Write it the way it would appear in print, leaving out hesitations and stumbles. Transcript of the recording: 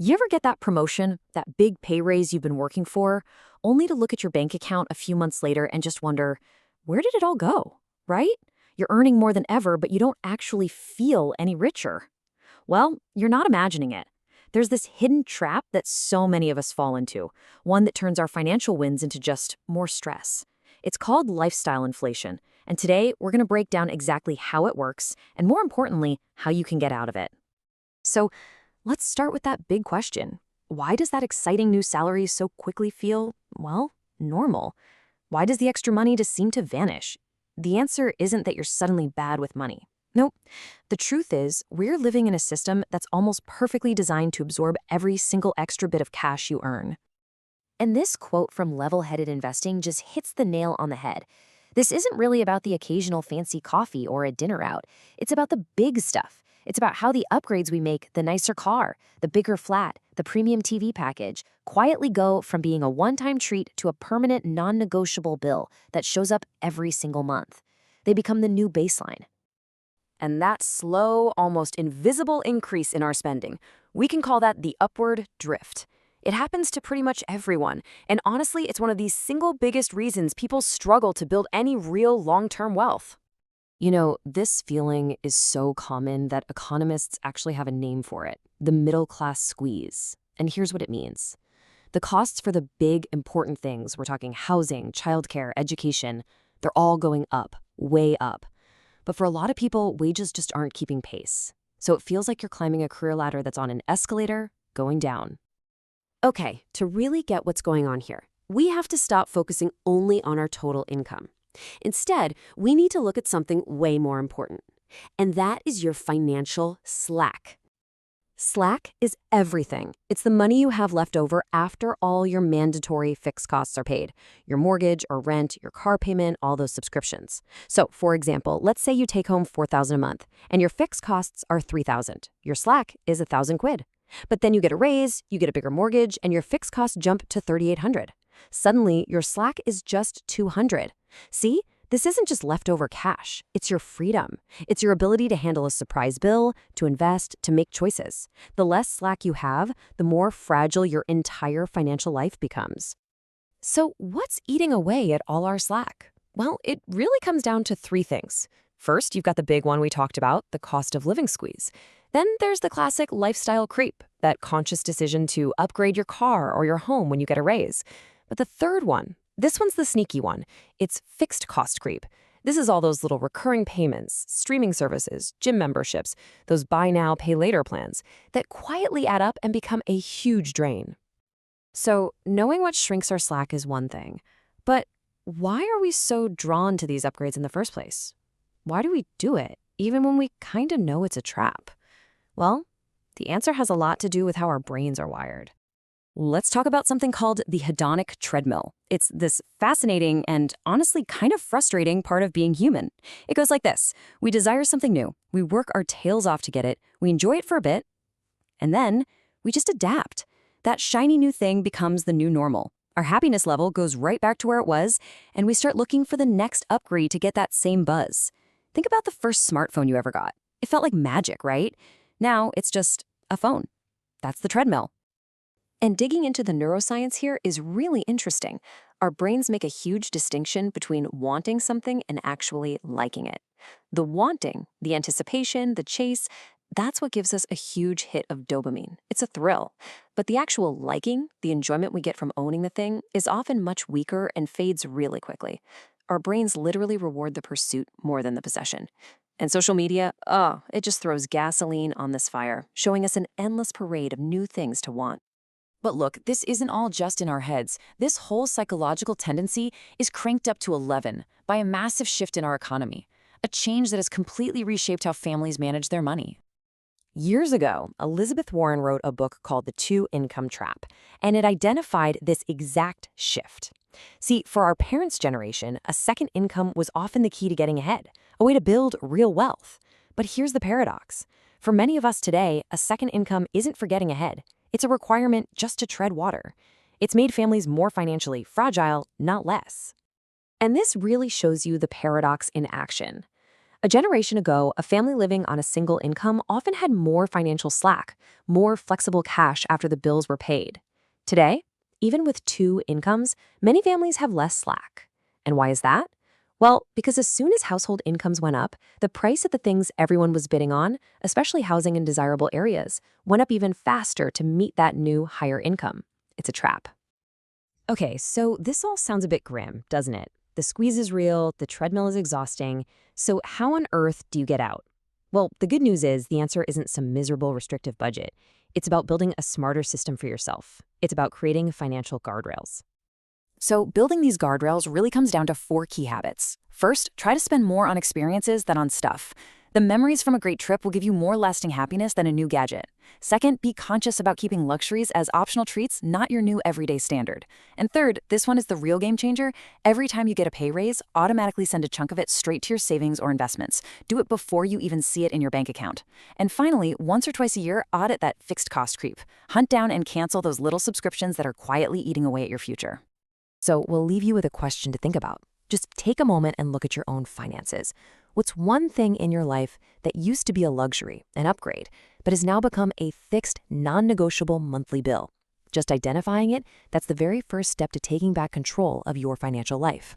You ever get that promotion, that big pay raise you've been working for, only to look at your bank account a few months later and just wonder, where did it all go? Right? You're earning more than ever, but you don't actually feel any richer. Well, you're not imagining it. There's this hidden trap that so many of us fall into, one that turns our financial wins into just more stress. It's called lifestyle inflation, and today we're going to break down exactly how it works and, more importantly, how you can get out of it. So, let's start with that big question. Why does that exciting new salary so quickly feel, well, normal? Why does the extra money just seem to vanish? The answer isn't that you're suddenly bad with money. Nope. The truth is, we're living in a system that's almost perfectly designed to absorb every single extra bit of cash you earn. And this quote from Level-Headed Investing just hits the nail on the head. This isn't really about the occasional fancy coffee or a dinner out. It's about the big stuff. It's about how the upgrades we make, the nicer car, the bigger flat, the premium TV package, quietly go from being a one-time treat to a permanent, non-negotiable bill that shows up every single month. They become the new baseline. And that slow, almost invisible increase in our spending, we can call that the upward drift. It happens to pretty much everyone, and honestly, it's one of the single biggest reasons people struggle to build any real long-term wealth. You know, this feeling is so common that economists actually have a name for it, the middle-class squeeze. And here's what it means. The costs for the big, important things, we're talking housing, childcare, education, they're all going up, way up. But for a lot of people, wages just aren't keeping pace. So it feels like you're climbing a career ladder that's on an escalator, going down. Okay, to really get what's going on here, we have to stop focusing only on our total income. Instead, we need to look at something way more important, and that is your financial slack. Slack is everything. It's the money you have left over after all your mandatory fixed costs are paid, your mortgage or rent, your car payment, all those subscriptions. So, for example, let's say you take home $4,000 a month, and your fixed costs are $3,000. Your slack is $1,000. But then you get a raise, you get a bigger mortgage, and your fixed costs jump to $3,800. Suddenly, your slack is just $200. See, this isn't just leftover cash. It's your freedom. It's your ability to handle a surprise bill, to invest, to make choices. The less slack you have, the more fragile your entire financial life becomes. So what's eating away at all our slack? Well, it really comes down to three things. First, you've got the big one we talked about, the cost of living squeeze. Then there's the classic lifestyle creep, that conscious decision to upgrade your car or your home when you get a raise. But the third one, this one's the sneaky one. It's fixed cost creep. This is all those little recurring payments, streaming services, gym memberships, those buy now, pay later plans that quietly add up and become a huge drain. So knowing what shrinks our slack is one thing, but why are we so drawn to these upgrades in the first place? Why do we do it, even when we kind of know it's a trap? Well, the answer has a lot to do with how our brains are wired. Let's talk about something called the hedonic treadmill. It's this fascinating and honestly kind of frustrating part of being human. It goes like this. We desire something new. We work our tails off to get it. We enjoy it for a bit. And then we just adapt. That shiny new thing becomes the new normal. Our happiness level goes right back to where it was, and we start looking for the next upgrade to get that same buzz. Think about the first smartphone you ever got. It felt like magic, right? Now it's just a phone. That's the treadmill. And digging into the neuroscience here is really interesting. Our brains make a huge distinction between wanting something and actually liking it. The wanting, the anticipation, the chase, that's what gives us a huge hit of dopamine. It's a thrill. But the actual liking, the enjoyment we get from owning the thing, is often much weaker and fades really quickly. Our brains literally reward the pursuit more than the possession. And social media, it just throws gasoline on this fire, showing us an endless parade of new things to want. But look, this isn't all just in our heads. This whole psychological tendency is cranked up to 11 by a massive shift in our economy, a change that has completely reshaped how families manage their money. Years ago, Elizabeth Warren wrote a book called The Two-Income Trap, and it identified this exact shift. See, for our parents' generation, a second income was often the key to getting ahead, a way to build real wealth. But here's the paradox. For many of us today, a second income isn't for getting ahead. It's a requirement just to tread water. It's made families more financially fragile, not less. And this really shows you the paradox in action. A generation ago, a family living on a single income often had more financial slack, more flexible cash after the bills were paid. Today, even with two incomes, many families have less slack. And why is that? Well, because as soon as household incomes went up, the price of the things everyone was bidding on, especially housing in desirable areas, went up even faster to meet that new higher income. It's a trap. Okay, so this all sounds a bit grim, doesn't it? The squeeze is real, the treadmill is exhausting. So how on earth do you get out? Well, the good news is the answer isn't some miserable restrictive budget. It's about building a smarter system for yourself. It's about creating financial guardrails. So, building these guardrails really comes down to 4 key habits. First, try to spend more on experiences than on stuff. The memories from a great trip will give you more lasting happiness than a new gadget. Second, be conscious about keeping luxuries as optional treats, not your new everyday standard. And third, this one is the real game changer. Every time you get a pay raise, automatically send a chunk of it straight to your savings or investments. Do it before you even see it in your bank account. And finally, once or twice a year, audit that fixed cost creep. Hunt down and cancel those little subscriptions that are quietly eating away at your future. So we'll leave you with a question to think about. Just take a moment and look at your own finances. What's one thing in your life that used to be a luxury, an upgrade, but has now become a fixed, non-negotiable monthly bill? Just identifying it, that's the very first step to taking back control of your financial life.